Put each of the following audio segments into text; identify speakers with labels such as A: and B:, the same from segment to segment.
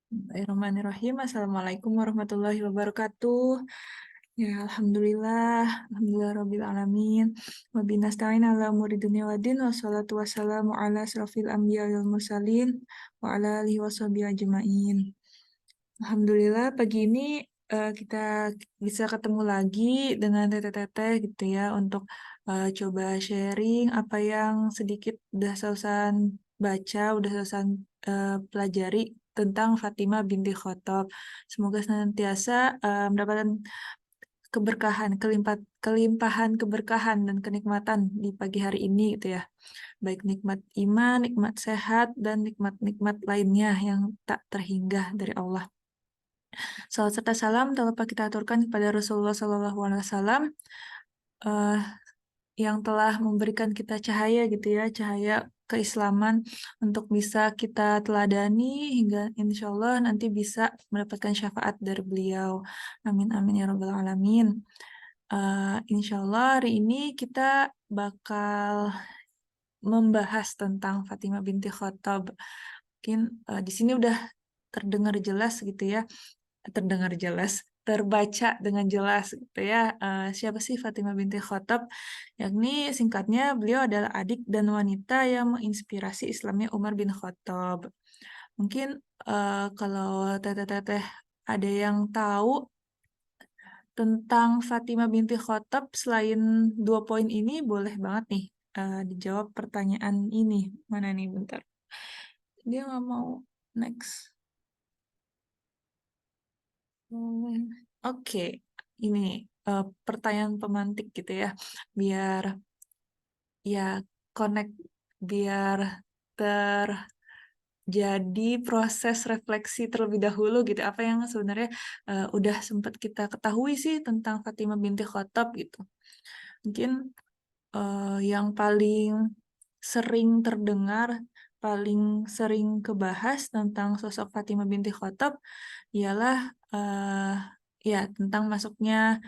A: Bismillahirrahmanirrahim. Assalamualaikum warahmatullahi wabarakatuh. Ya, alhamdulillah rabbil alamin. Wa binasta'in ala umuri dunya waddin wassalatu wassalamu ala asrofil anbiya wal mursalin wa ala alihi washabihi ajmain. Alhamdulillah pagi ini kita bisa ketemu lagi dengan teteh-teteh gitu ya untuk coba sharing apa yang sedikit udah selesai baca, udah selesai pelajari tentang Fatimah binti Khattab. Semoga senantiasa mendapatkan kelimpahan keberkahan dan kenikmatan di pagi hari ini gitu ya. Baik nikmat iman, nikmat sehat, dan nikmat-nikmat lainnya yang tak terhingga dari Allah. Salam serta salam tak lupa kita aturkan kepada Rasulullah SAW yang telah memberikan kita cahaya gitu ya, cahaya keislaman untuk bisa kita teladani hingga insya Allah nanti bisa mendapatkan syafaat dari beliau. Amin amin ya rabbal alamin. Insya Allah hari ini kita bakal membahas tentang Fatimah binti Khattab. Mungkin di sini udah terdengar jelas gitu ya, terbaca dengan jelas gitu ya. Siapa sih Fatimah binti Khattab? Yakni singkatnya beliau adalah adik dan wanita yang menginspirasi Islamnya Umar bin Khattab. Mungkin kalau teteh-teteh ada yang tahu tentang Fatimah binti Khattab selain 2 poin ini, boleh banget nih dijawab pertanyaan ini. Mana nih, bentar. Dia nggak mau next. Oke, ini pertanyaan pemantik gitu ya, biar ya connect, biar terjadi proses refleksi terlebih dahulu gitu. Apa yang sebenarnya udah sempat kita ketahui sih tentang Fatimah binti Khattab gitu. Mungkin yang paling sering terdengar, paling sering kebahas tentang sosok Fatimah binti Khattab ialah ya tentang masuknya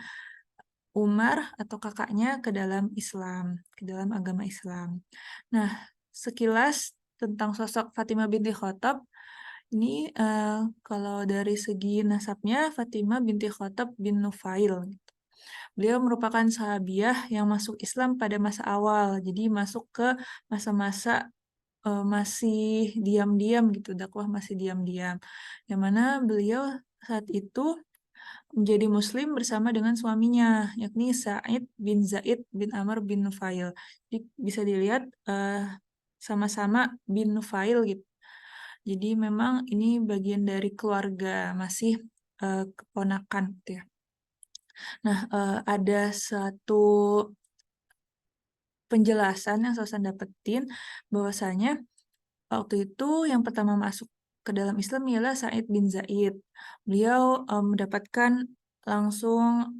A: Umar atau kakaknya ke dalam Islam, ke dalam agama Islam. Nah, sekilas tentang sosok Fatimah binti Khattab, ini kalau dari segi nasabnya Fatimah binti Khattab bin Nufail. Beliau merupakan sahabiah yang masuk Islam pada masa awal, jadi masuk ke masa-masa masih diam-diam gitu, dakwah masih diam-diam. Yang mana beliau saat itu menjadi muslim bersama dengan suaminya, yakni Sa'id bin Zaid bin Amr bin Nufail. Jadi bisa dilihat sama-sama bin Nufail gitu. Jadi memang ini bagian dari keluarga, masih keponakan gitu ya. Nah, ada satu penjelasan yang saya dapetin bahwasanya waktu itu yang pertama masuk ke dalam Islam ialah Sa'id bin Zaid. Beliau mendapatkan langsung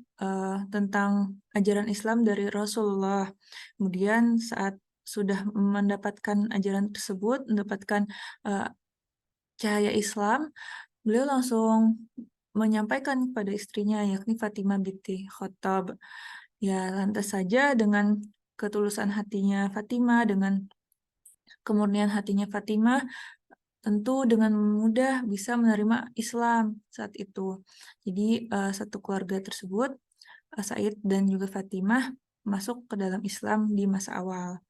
A: tentang ajaran Islam dari Rasulullah. Kemudian saat sudah mendapatkan ajaran tersebut, mendapatkan cahaya Islam, beliau langsung menyampaikan kepada istrinya, yakni Fatimah binti Khattab. Ya, lantas saja dengan ketulusan hatinya Fatimah, dengan kemurnian hatinya Fatimah, tentu dengan mudah bisa menerima Islam saat itu. Jadi satu keluarga tersebut, Said dan juga Fatimah, masuk ke dalam Islam di masa awal.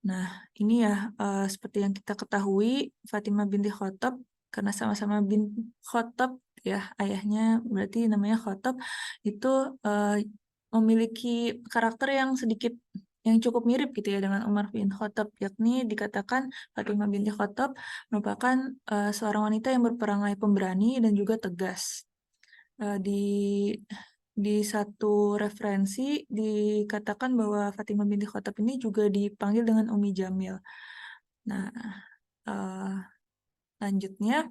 A: Nah, ini ya seperti yang kita ketahui, Fatimah binti Khattab, karena sama-sama bin Khattab ya, ayahnya berarti namanya Khattab, itu memiliki karakter yang sedikit yang cukup mirip gitu ya dengan Umar bin Khattab, yakni dikatakan Fatimah binti Khattab merupakan seorang wanita yang berperangai pemberani dan juga tegas. Di satu referensi dikatakan bahwa Fatimah binti Khattab ini juga dipanggil dengan Umi Jamil. Nah, lanjutnya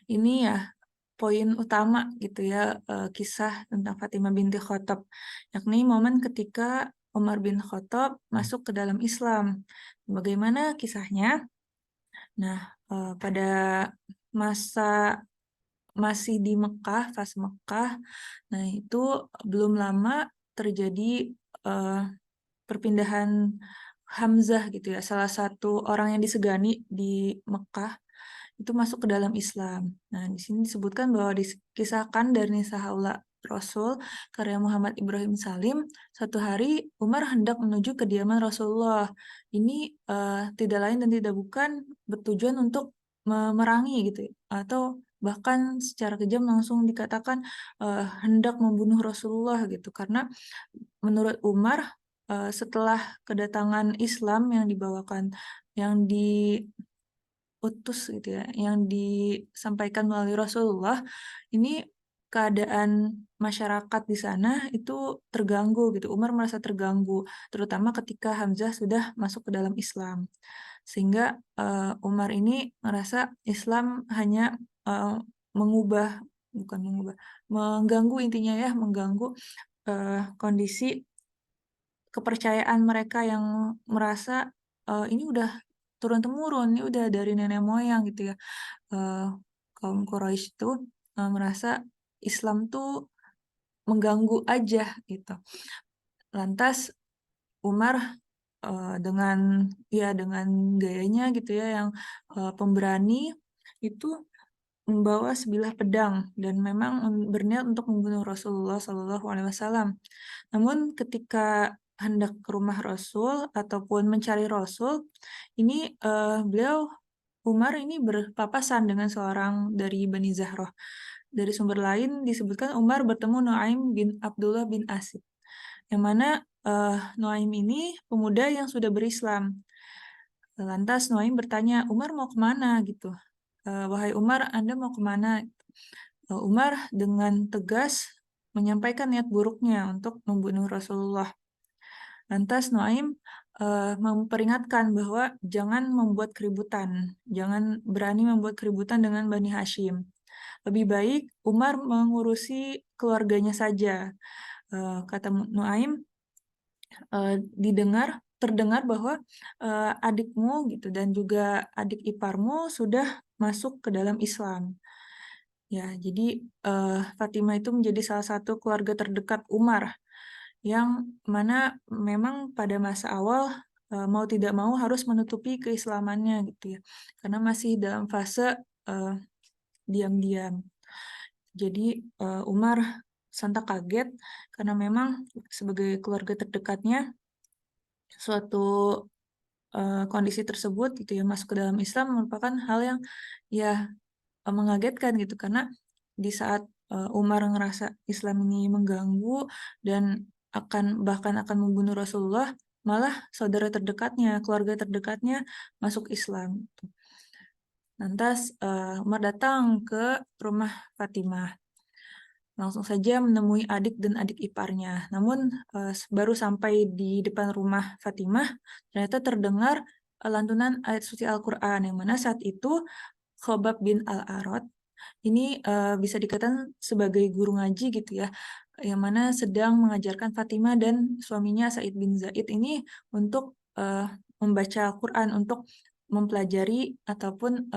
A: ini ya poin utama gitu ya, kisah tentang Fatimah binti Khattab, yakni momen ketika Umar bin Khattab masuk ke dalam Islam. Bagaimana kisahnya? Nah, pada masa masih di Mekah, fase Mekah, nah itu belum lama terjadi perpindahan Hamzah gitu ya, salah satu orang yang disegani di Mekah, itu masuk ke dalam Islam. Nah, di sini disebutkan bahwa dikisahkan dari Sahaula Rasul karya Muhammad Ibrahim Salim, suatu hari Umar hendak menuju kediaman Rasulullah. Ini tidak lain dan tidak bukan bertujuan untuk memerangi gitu ya, atau bahkan secara kejam langsung dikatakan hendak membunuh Rasulullah gitu, karena menurut Umar setelah kedatangan Islam yang dibawakan, yang diutus gitu ya, yang disampaikan melalui Rasulullah, ini keadaan masyarakat di sana itu terganggu gitu. Umar merasa terganggu, terutama ketika Hamzah sudah masuk ke dalam Islam. Sehingga Umar ini merasa Islam hanya mengubah, bukan mengubah, mengganggu, intinya ya, mengganggu kondisi kepercayaan mereka yang merasa ini udah turun-temurun, ini udah dari nenek moyang gitu ya. Kaum Quraisy itu merasa Islam tuh mengganggu aja gitu. Lantas Umar dengan gayanya gitu ya yang pemberani, itu membawa sebilah pedang dan memang berniat untuk membunuh Rasulullah SAW. Namun ketika hendak ke rumah Rasul ataupun mencari Rasul, ini Umar ini berpapasan dengan seorang dari Bani Zahrah. Dari sumber lain disebutkan Umar bertemu Nuaim bin Abdullah bin Asib, yang mana Nuaim ini pemuda yang sudah berislam. Lantas Nuaim bertanya, Umar mau kemana gitu? Wahai Umar, Anda mau kemana? Umar dengan tegas menyampaikan niat buruknya untuk membunuh Rasulullah. Lantas Nuaim memperingatkan bahwa jangan membuat keributan, jangan berani membuat keributan dengan Bani Hashim. Lebih baik Umar mengurusi keluarganya saja. Kata Nuaim, terdengar bahwa adikmu gitu dan juga adik iparmu sudah masuk ke dalam Islam. Ya, jadi Fatimah itu menjadi salah satu keluarga terdekat Umar, yang mana memang pada masa awal mau tidak mau harus menutupi keislamannya gitu ya, karena masih dalam fase diam-diam. Jadi Umar sontak kaget karena memang sebagai keluarga terdekatnya, suatu kondisi tersebut gitu ya, masuk ke dalam Islam merupakan hal yang ya mengagetkan gitu, karena di saat Umar ngerasa Islam ini mengganggu dan bahkan akan membunuh Rasulullah, malah saudara terdekatnya, keluarga terdekatnya masuk Islam gitu. Lantas Umar datang ke rumah Fatimah, langsung saja menemui adik dan adik iparnya. Namun baru sampai di depan rumah Fatimah, ternyata terdengar lantunan ayat suci Al-Quran, yang mana saat itu Khobab bin Al-Arad ini bisa dikatakan sebagai guru ngaji gitu ya, yang mana sedang mengajarkan Fatimah dan suaminya Said bin Zaid ini untuk membaca Al-Quran, untuk mempelajari ataupun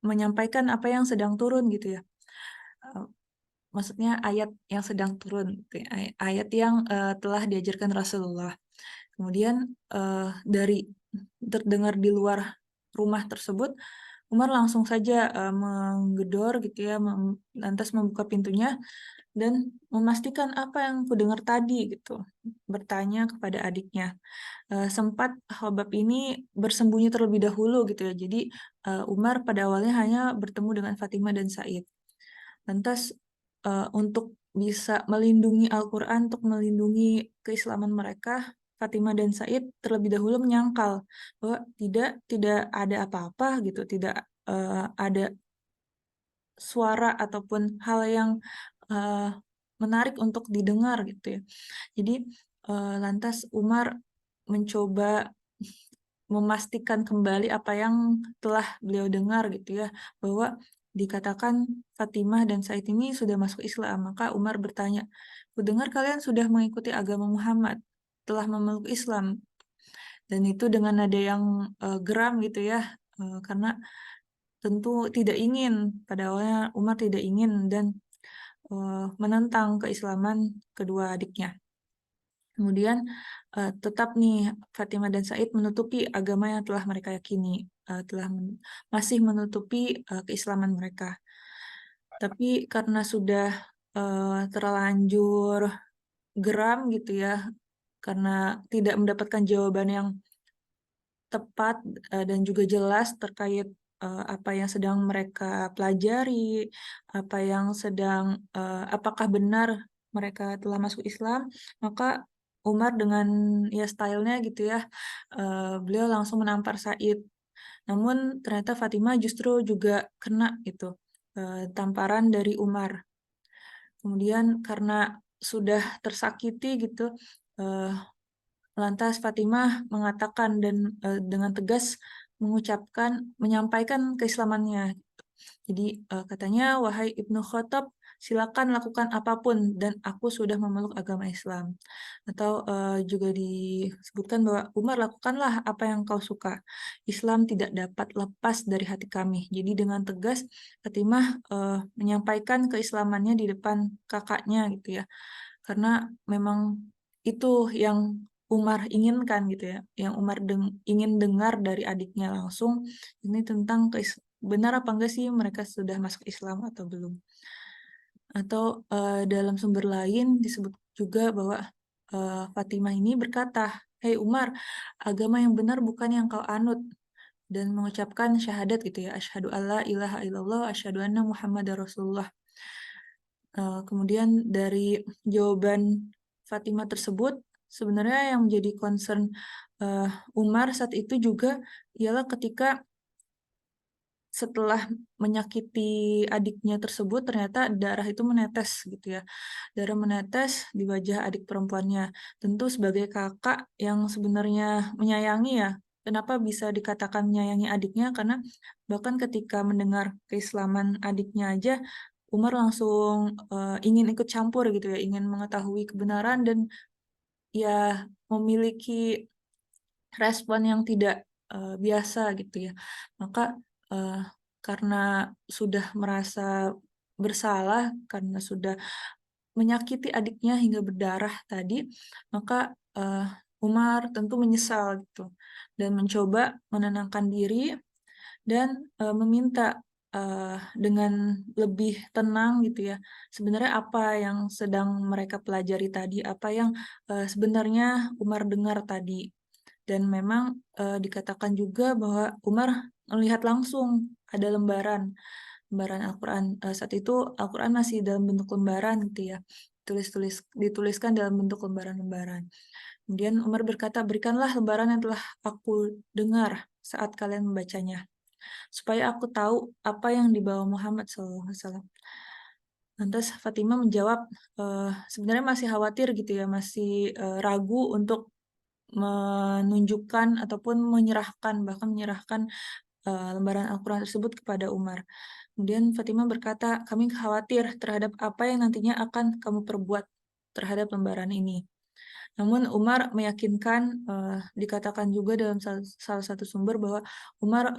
A: menyampaikan apa yang sedang turun gitu ya. Maksudnya ayat yang sedang turun, gitu ya, ayat yang telah diajarkan Rasulullah. Kemudian dari terdengar di luar rumah tersebut, Umar langsung saja menggedor gitu ya, lantas membuka pintunya dan memastikan apa yang kudengar tadi gitu. Bertanya kepada adiknya. Sempat Khobab ini bersembunyi terlebih dahulu gitu ya. Jadi Umar pada awalnya hanya bertemu dengan Fatimah dan Said. Lantas untuk bisa melindungi Al-Quran, untuk melindungi keislaman mereka, Fatimah dan Said terlebih dahulu menyangkal bahwa tidak ada apa-apa gitu, tidak ada suara ataupun hal yang menarik untuk didengar gitu ya. Jadi lantas Umar mencoba memastikan kembali apa yang telah beliau dengar gitu ya, bahwa dikatakan Fatimah dan Said ini sudah masuk Islam. Maka Umar bertanya, "Kudengar kalian sudah mengikuti agama Muhammad, telah memeluk Islam." Dan itu dengan nada yang geram gitu ya, karena tentu tidak ingin, pada awalnya Umar tidak ingin dan menentang keislaman kedua adiknya. Kemudian, tetap nih Fatimah dan Said menutupi agama yang telah mereka yakini, masih menutupi, keislaman mereka. Tapi karena sudah, terlanjur geram gitu ya, karena tidak mendapatkan jawaban yang tepat, dan juga jelas terkait, apa yang sedang mereka pelajari, apa yang sedang apakah benar mereka telah masuk Islam, maka Umar dengan ya style-nya gitu ya, beliau langsung menampar Said. Namun ternyata Fatimah justru juga kena gitu, tamparan dari Umar. Kemudian karena sudah tersakiti gitu, eee lantas Fatimah mengatakan dan, dengan tegas menyampaikan keislamannya. Jadi, katanya, "Wahai Ibnu Khattab, silakan lakukan apapun dan aku sudah memeluk agama Islam." Atau, juga disebutkan bahwa, "Umar, lakukanlah apa yang kau suka. Islam tidak dapat lepas dari hati kami." Jadi dengan tegas Fatimah, menyampaikan keislamannya di depan kakaknya gitu ya. Karena memang itu yang Umar inginkan gitu ya, yang Umar ingin dengar dari adiknya langsung, ini tentang benar apa enggak sih mereka sudah masuk Islam atau belum. Atau, dalam sumber lain disebut juga bahwa, Fatimah ini berkata, "Hei Umar, agama yang benar bukan yang kau anut," dan mengucapkan syahadat gitu ya, "Asyhadu alla ilaha illallah, asyhadu anna Muhammadar Rasulullah." Kemudian dari jawaban Fatimah tersebut, sebenarnya yang menjadi concern, Umar saat itu juga ialah ketika setelah menyakiti adiknya tersebut ternyata darah itu menetes gitu ya, darah menetes di wajah adik perempuannya. Tentu sebagai kakak yang sebenarnya menyayangi ya, kenapa bisa dikatakan menyayangi adiknya, karena bahkan ketika mendengar keislaman adiknya aja, Umar langsung, ingin ikut campur gitu ya, ingin mengetahui kebenaran dan ya memiliki respon yang tidak, biasa gitu ya. Maka, eee, karena sudah merasa bersalah, karena sudah menyakiti adiknya hingga berdarah tadi, maka, Umar tentu menyesal gitu, dan mencoba menenangkan diri dan, meminta, dengan lebih tenang gitu ya, sebenarnya apa yang sedang mereka pelajari tadi, apa yang, sebenarnya Umar dengar tadi. Dan memang, dikatakan juga bahwa Umar melihat langsung ada lembaran Al-Quran, saat itu Al-Quran masih dalam bentuk lembaran gitu ya, dituliskan dalam bentuk lembaran-lembaran. Kemudian Umar berkata, "Berikanlah lembaran yang telah aku dengar saat kalian membacanya, supaya aku tahu apa yang dibawa Muhammad SAW." Lantas Fatimah menjawab, sebenarnya masih khawatir gitu ya, masih, ragu untuk menunjukkan ataupun bahkan menyerahkan, lembaran Al-Quran tersebut kepada Umar. Kemudian Fatimah berkata, "Kami khawatir terhadap apa yang nantinya akan kamu perbuat terhadap lembaran ini." Namun Umar meyakinkan, dikatakan juga dalam salah satu sumber bahwa Umar,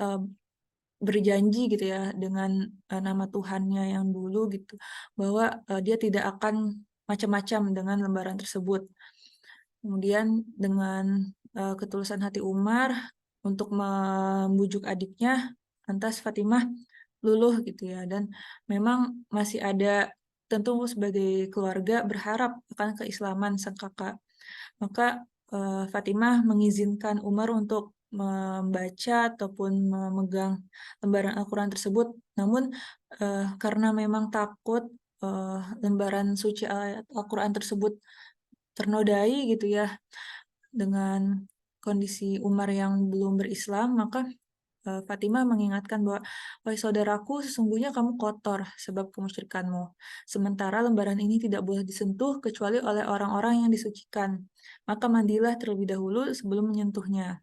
A: berjanji gitu ya dengan, nama Tuhannya yang dulu gitu, bahwa, dia tidak akan macam-macam dengan lembaran tersebut. Kemudian dengan, ketulusan hati Umar untuk membujuk adiknya, lantas Fatimah luluh gitu ya, dan memang masih ada tentu sebagai keluarga berharap akan keislaman sang kakak. Maka, Fatimah mengizinkan Umar untuk membaca ataupun memegang lembaran Al-Quran tersebut. Namun, karena memang takut, lembaran suci ayat Al-Quran tersebut ternodai gitu ya, dengan kondisi Umar yang belum berislam, maka, Fatimah mengingatkan bahwa, "Wahai saudaraku, sesungguhnya kamu kotor sebab kemusyrikanmu. Sementara lembaran ini tidak boleh disentuh kecuali oleh orang-orang yang disucikan. Maka mandilah terlebih dahulu sebelum menyentuhnya."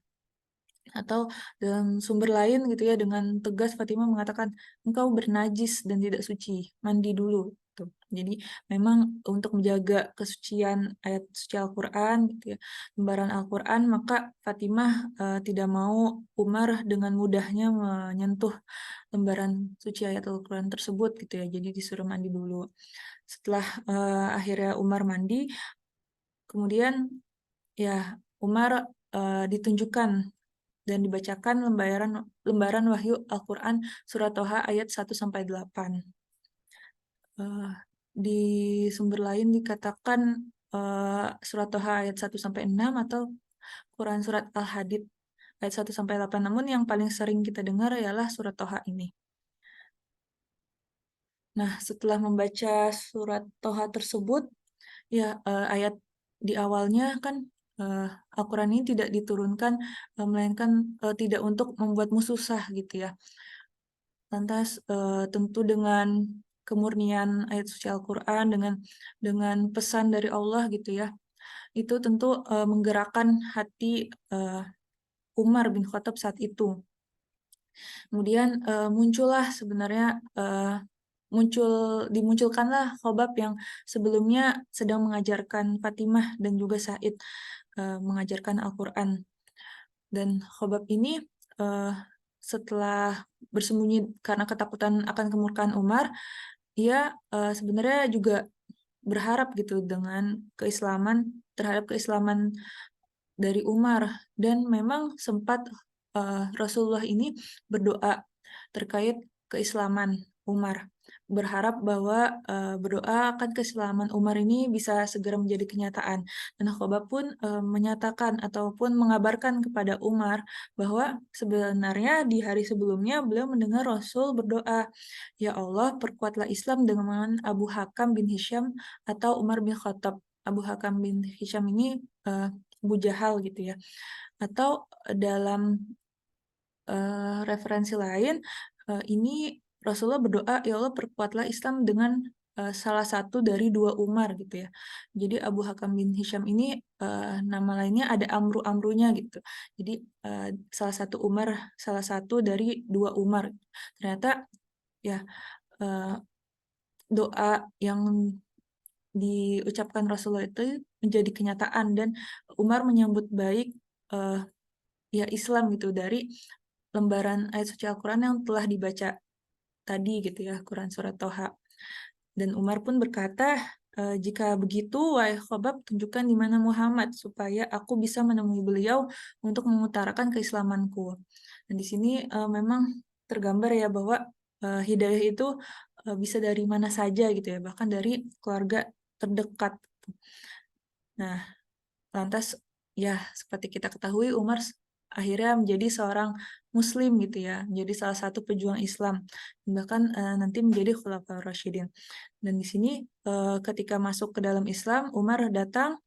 A: Atau dalam sumber lain gitu ya, dengan tegas Fatimah mengatakan, "Engkau bernajis dan tidak suci, mandi dulu." Gitu. Jadi memang untuk menjaga kesucian ayat suci Al-Quran gitu ya, lembaran Al-Quran, maka Fatimah, tidak mau Umar dengan mudahnya menyentuh lembaran suci ayat Al-Quran tersebut gitu ya, jadi disuruh mandi dulu. Setelah, akhirnya Umar mandi, Kemudian ya Umar ditunjukkan dan dibacakan lembaran wahyu Al-Quran surat Toha ayat 1-8. Di sumber lain dikatakan surat Toha ayat 1-6 atau Quran surat Al-Hadid ayat 1-8. Namun yang paling sering kita dengar ialah surat Toha ini. Nah, setelah membaca surat Toha tersebut, ya ayat di awalnya kan Al-Quran ini tidak diturunkan, melainkan tidak untuk membuatmu susah gitu ya. Lantas tentu dengan kemurnian ayat suci Al-Quran, dengan pesan dari Allah gitu ya, itu tentu menggerakkan hati Umar bin Khattab saat itu. Kemudian muncullah sebenarnya dimunculkanlah Khobab yang sebelumnya sedang mengajarkan Fatimah dan juga Said mengajarkan Al-Quran. Dan Khobab ini setelah bersembunyi karena ketakutan akan kemurkaan Umar, ia sebenarnya juga berharap gitu dengan terhadap keislaman dari Umar, dan memang sempat Rasulullah ini berdoa terkait keislaman Umar, berharap bahwa berdoa akan keislaman Umar ini bisa segera menjadi kenyataan. Dan Khobab pun menyatakan ataupun mengabarkan kepada Umar bahwa sebenarnya di hari sebelumnya beliau mendengar Rasul berdoa, "Ya Allah, perkuatlah Islam dengan Abu Hakam bin Hisham atau Umar bin Khattab." Abu Hakam bin Hisham ini Abu Jahal gitu ya. Atau dalam referensi lain, ini Rasulullah berdoa, "Ya Allah, perkuatlah Islam dengan salah satu dari 2 Umar," gitu ya. Jadi Abu Hakam bin Hisham ini nama lainnya ada Amru-Amrunya gitu. Jadi salah satu dari 2 Umar. Ternyata ya doa yang diucapkan Rasulullah itu menjadi kenyataan, dan Umar menyambut baik ya Islam gitu dari lembaran ayat suci Al-Quran yang telah dibaca tadi gitu ya, Quran surat Toha. Dan Umar pun berkata, "Jika begitu, wahai Khobab, tunjukkan di mana Muhammad supaya aku bisa menemui beliau untuk mengutarakan keislamanku." Dan di sini memang tergambar ya bahwa hidayah itu bisa dari mana saja gitu ya, bahkan dari keluarga terdekat. Nah, lantas ya seperti kita ketahui Umar akhirnya menjadi seorang Muslim gitu ya, menjadi salah satu pejuang Islam, bahkan nanti menjadi Khulafaur Rasyidin. Dan di sini ketika masuk ke dalam Islam, Umar datang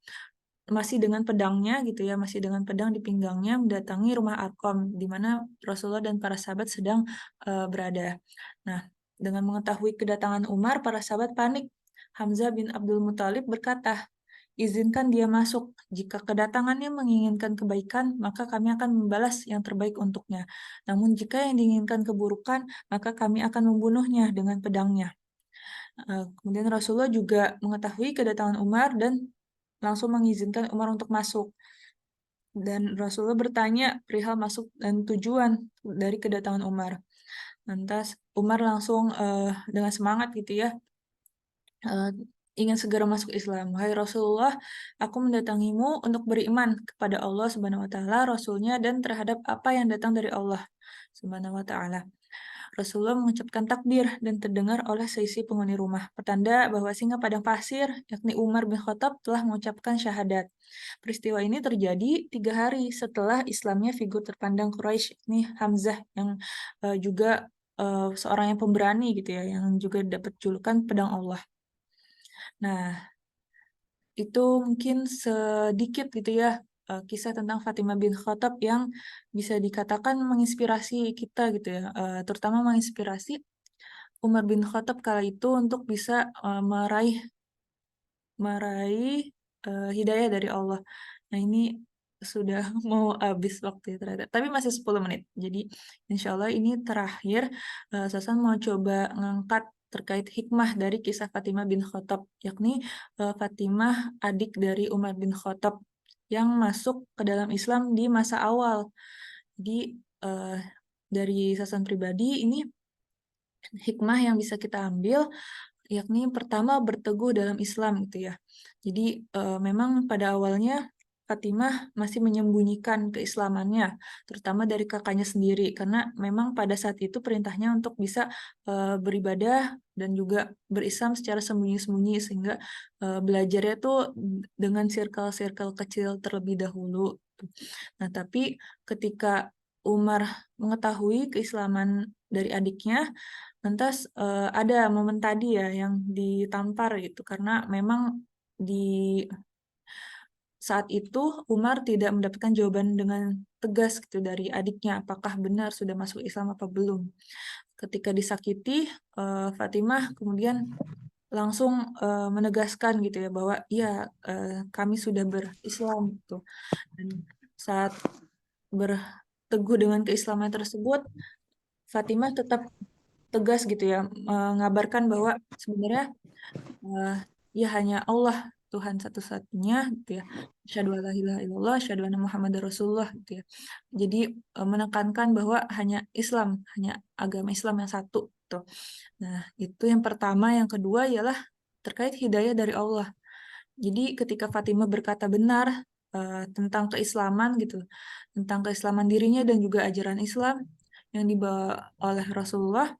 A: masih dengan pedangnya gitu ya, masih dengan pedang di pinggangnya mendatangi rumah Arqam di mana Rasulullah dan para sahabat sedang berada. Nah, dengan mengetahui kedatangan Umar, para sahabat panik. Hamzah bin Abdul Muthalib berkata, "Izinkan dia masuk. Jika kedatangannya menginginkan kebaikan, maka kami akan membalas yang terbaik untuknya. Namun jika yang diinginkan keburukan, maka kami akan membunuhnya dengan pedangnya." Kemudian Rasulullah juga mengetahui kedatangan Umar dan langsung mengizinkan Umar untuk masuk. Dan Rasulullah bertanya perihal masuk dan tujuan dari kedatangan Umar. Lantas Umar langsung dengan semangat gitu ya, ingin segera masuk Islam. "Wahai Rasulullah, aku mendatangimu untuk beriman kepada Allah Subhanahu wa taala, Rasulnya, dan terhadap apa yang datang dari Allah Subhanahu wa taala." Rasulullah mengucapkan takbir dan terdengar oleh seisi penghuni rumah, pertanda bahwa singa padang pasir, yakni Umar bin Khattab, telah mengucapkan syahadat. Peristiwa ini terjadi 3 hari setelah Islamnya figur terpandang Quraisy, ini Hamzah, yang juga seorang yang pemberani gitu ya, yang juga dapat julukan pedang Allah. Nah, itu mungkin sedikit gitu ya kisah tentang Fatimah bin Khattab yang bisa dikatakan menginspirasi kita gitu ya, terutama menginspirasi Umar bin Khattab kala itu untuk bisa meraih hidayah dari Allah. Nah, ini sudah mau habis waktu ternyata, tapi masih 10 menit. Jadi insya Allah ini terakhir, Sasan mau coba ngangkat terkait hikmah dari kisah Fatimah bin Khattab, yakni Fatimah adik dari Umar bin Khattab yang masuk ke dalam Islam di masa awal. Jadi dari Sasan pribadi ini hikmah yang bisa kita ambil yakni pertama berteguh dalam Islam gitu ya. Jadi memang pada awalnya Fatimah masih menyembunyikan keislamannya, terutama dari kakaknya sendiri, karena memang pada saat itu perintahnya untuk bisa beribadah dan juga berislam secara sembunyi-sembunyi, sehingga belajarnya tuh dengan circle-circle kecil terlebih dahulu. Nah, tapi ketika Umar mengetahui keislaman dari adiknya, lantas ada momen tadi ya yang ditampar gitu, karena memang di saat itu Umar tidak mendapatkan jawaban dengan tegas gitu dari adiknya, apakah benar sudah masuk Islam apa belum. Ketika disakiti, Fatimah kemudian langsung menegaskan gitu ya bahwa iya, kami sudah berislam gitu. Dan saat berteguh dengan keislaman tersebut, Fatimah tetap tegas gitu ya, mengabarkan bahwa sebenarnya eh, ya hanya Allah Tuhan satu-satunya gitu ya. Asyhadu alla ilaha illallah, asyhadu anna Muhammadar Rasulullah gitu ya. Jadi menekankan bahwa hanya Islam, hanya agama Islam yang satu gitu. Nah, itu yang pertama. Yang kedua ialah terkait hidayah dari Allah. Jadi ketika Fatimah berkata benar tentang keislaman gitu, tentang keislaman dirinya dan juga ajaran Islam yang dibawa oleh Rasulullah,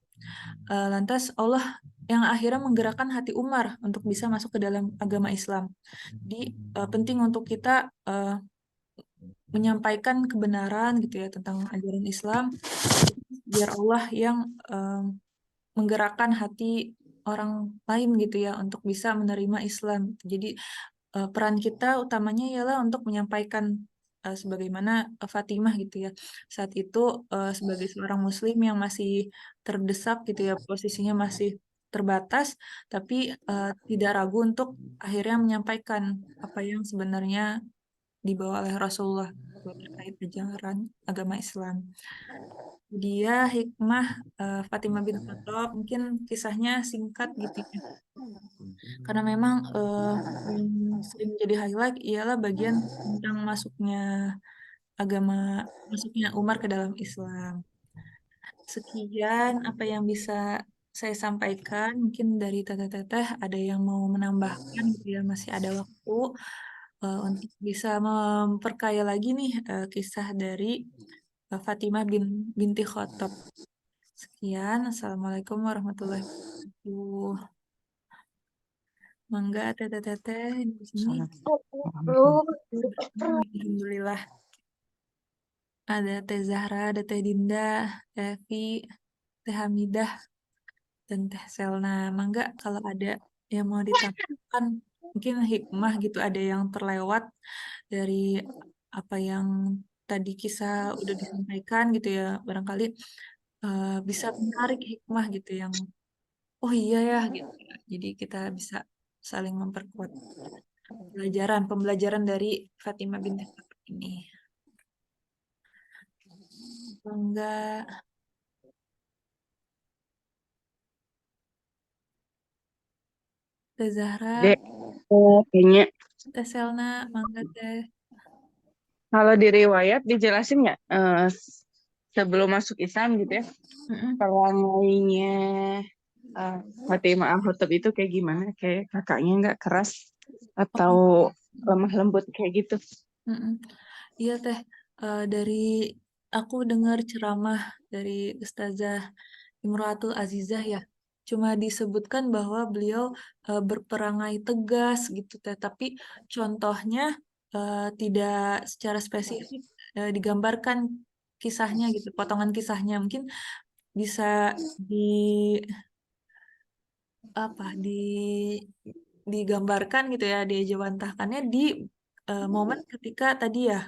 A: lantas Allah yang akhirnya menggerakkan hati Umar untuk bisa masuk ke dalam agama Islam. Jadi penting untuk kita menyampaikan kebenaran gitu ya tentang ajaran Islam, biar Allah yang menggerakkan hati orang lain gitu ya untuk bisa menerima Islam. Jadi peran kita utamanya ialah untuk menyampaikan sebagaimana Fatimah gitu ya. Saat itu sebagai seorang muslim yang masih terdesak gitu ya, posisinya masih terbatas, tapi tidak ragu untuk akhirnya menyampaikan apa yang sebenarnya dibawa oleh Rasulullah terkait ajaran agama Islam. Dia hikmah Fatimah bin Khattab, mungkin kisahnya singkat gitu ya. Karena memang yang sering menjadi highlight ialah bagian tentang masuknya Umar ke dalam Islam. Sekian apa yang bisa saya sampaikan. Mungkin dari teteh-teteh ada yang mau menambahkan gitu ya, masih ada waktu untuk bisa memperkaya lagi nih kisah dari Fatimah binti Khattab. Sekian, Assalamualaikum warahmatullahi wabarakatuh. Mangga teteh-teteh di sini. Alhamdulillah ada Teh Zahra, ada Teh Dinda, Teh Vi, Teh Hamidah, dan Teh Selna. Mangga kalau ada yang mau ditambahkan, mungkin hikmah gitu, ada yang terlewat dari apa yang tadi kisah udah disampaikan gitu ya. Barangkali bisa menarik hikmah gitu yang, oh iya ya gitu ya. Jadi kita bisa saling memperkuat pembelajaran dari Fatimah binti Khattab ini. Enggak, Teh Zahra,
B: Dek, kayaknya
A: Teh Selna, mangga Teh.
B: kalau di riwayat dijelasin nggak sebelum masuk Islam gitu ya,
A: Mm-mm.
B: pelangainya Fatimah Al-Khattab itu kayak gimana? Kayak kakaknya nggak keras atau
A: Oh,
B: lemah lembut kayak gitu?
A: mm-mm. Iya Teh, dari aku dengar ceramah dari Ustazah Imro'atul Azizah ya, cuma disebutkan bahwa beliau berperangai tegas gitu Teh, tapi contohnya tidak secara spesifik digambarkan kisahnya gitu, potongan kisahnya mungkin bisa di apa digambarkan gitu ya, dijawantahkannya di momen ketika tadi ya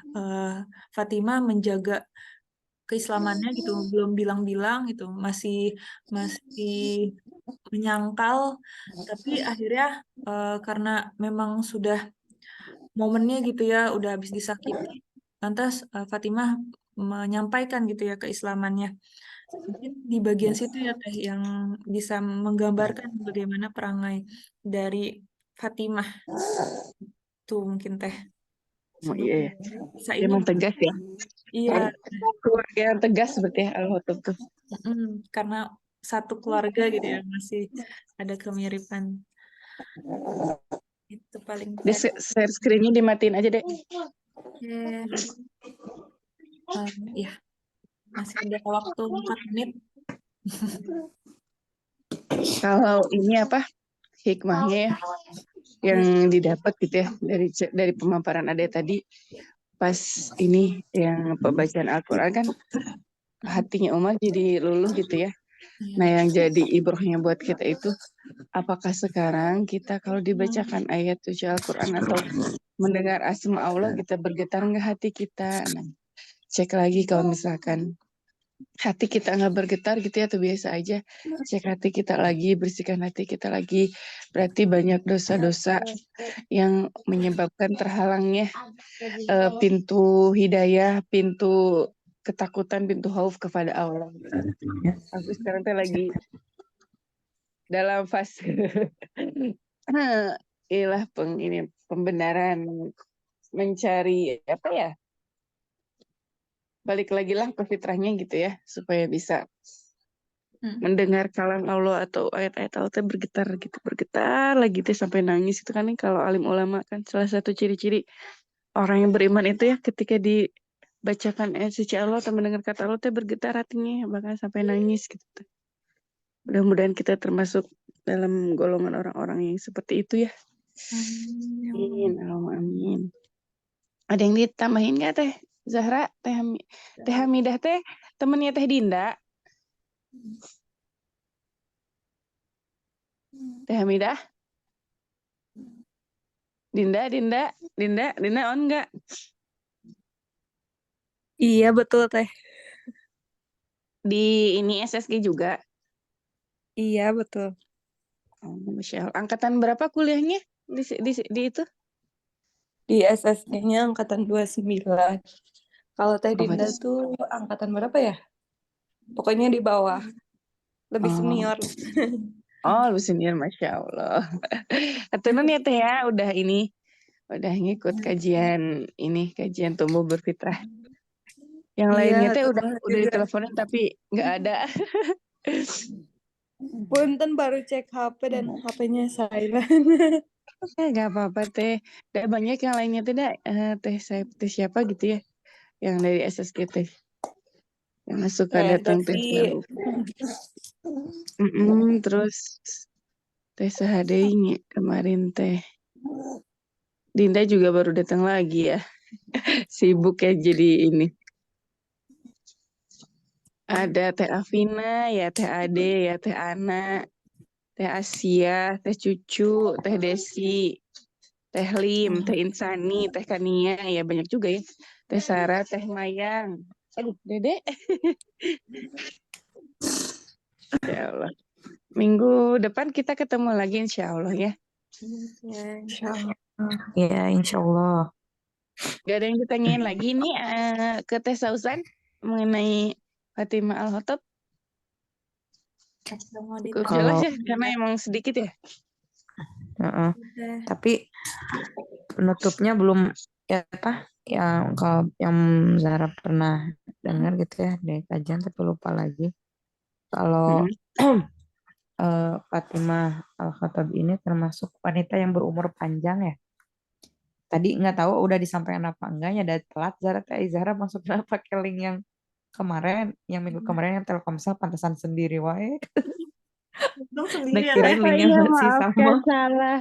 A: Fatimah menjaga keislamannya gitu, belum bilang-bilang gitu, masih masih menyangkal, tapi akhirnya karena memang sudah momennya gitu ya, udah habis disakiti, lantas Fatimah menyampaikan gitu ya keislamannya. Mungkin di bagian situ ya Teh yang bisa menggambarkan bagaimana perangai dari Fatimah tuh mungkin Teh.
B: Oh
A: Sebelum
B: iya, ya.
A: bisa
B: Dia
A: ini
B: emang tegas ya.
A: iya
B: Keluarga yang tegas seperti Al-Khattab tuh.
A: karena satu keluarga gitu ya, masih ada kemiripan. Itu paling
B: Di share screen-nya dimatiin aja deh.
A: ya masih ada waktu 4 menit.
B: Kalau ini apa hikmahnya ya, yang didapat gitu ya dari pemaparan Ade tadi pas ini yang pembacaan Al-Quran kan hatinya umat jadi luluh gitu ya. Nah yang jadi ibrohnya buat kita itu apakah sekarang kita kalau dibacakan ayat suci Al-Quran atau mendengar asma Allah kita bergetar nggak hati kita? Nah, cek lagi kalau misalkan hati kita nggak bergetar gitu ya atau biasa aja, cek hati kita lagi, bersihkan hati kita lagi, berarti banyak dosa-dosa yang menyebabkan terhalangnya pintu hidayah, pintu ketakutan, pintu khauf kepada Allah. Aku sekarang teh lagi dalam fase ilah pembenaran, mencari apa ya, balik lagi lah ke fitrahnya gitu ya, supaya bisa mendengar kalam Allah atau ayat-ayat Allah teh bergetar lagi teh sampai nangis. Itu kan kalau alim ulama kan salah satu ciri-ciri orang yang beriman itu ya, ketika dibacakan ayat suci Allah atau mendengar kata Allah teh bergetar hatinya bahkan sampai nangis gitu. Mudah-mudahan kita termasuk dalam golongan orang-orang yang seperti itu ya. Amin, Allahumma amin. Ada yang ditambahin nggak Teh Zahra? Teh Hamidah teh temennya Teh Dinda. Teh Hamidah? Dinda on nggak?
C: Iya betul Teh.
B: Di ini SSG juga.
C: Iya betul.
B: Oh, Masya Allah. Angkatan berapa kuliahnya di itu?
C: Di SSG-nya angkatan 29. Kalau Teh
B: Oh,
C: Dinda tuh angkatan berapa ya? Pokoknya di bawah. Lebih senior.
B: Oh, lu senior, Masya Allah. Aturun ya Teh ya, udah ngikut kajian tumbuh berfitrah. Yang
C: Iya,
B: lainnya teh
C: hatur
B: udah
C: nuhun juga.
B: diteleponin tapi nggak ada.
C: Punten baru cek HP dan HP-nya silent.
B: Nggak apa-apa Teh. Udah banyak yang lainnya teh teh siapa gitu ya, yang dari SSG teh yang suka datang teh selalu. Terus Teh Sahadeinya kemarin Teh Dinda juga baru datang lagi ya. Sibuk ya jadi ini. Ada Teh Afina ya, Teh Ade ya, Teh Ana, Teh Asia, Teh Cucu, Teh Desi, Teh Lim, Teh Insani, Teh Kania, ya banyak juga ya. Teh Sarah, Teh Mayang. Aduh, Dede. Ya Allah. Minggu depan kita ketemu lagi insya Allah ya.
C: Ya, insya Allah. Ya, insya Allah.
B: Gak ada yang ditanyain lagi nih ke Teh Sausan mengenai Fatimah Al-Khattab. Cukup jelas ya, karena emang sedikit ya.
C: Tapi penutupnya belum ya apa yang kalau yang Zara pernah dengar gitu ya dari kajian tapi lupa lagi kalau Fatimah Al-Khattab ini termasuk wanita yang berumur panjang ya. Tadi nggak tahu udah disampaikan apa enggaknya, ada telat Zara maksudnya pakai link yang kemarin, yang minggu kemarin yang Telkomsel pantesan sendiri wae. Nah, kirain linknya
B: Iya,
C: masih
B: maafkan
C: sama.
B: salah.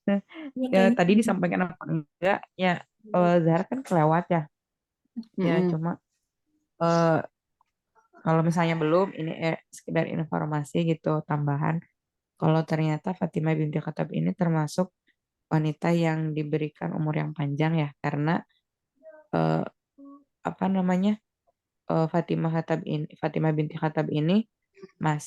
C: Nah, ya tadi disampaikan apa enggak ya Zahra kan kelewat ya. Ya cuma kalau misalnya belum ini sekedar informasi gitu tambahan. Kalau ternyata Fatimah binti Khattab ini termasuk wanita yang diberikan umur yang panjang ya karena eh, apa namanya Fatimah binti Khattab ini masih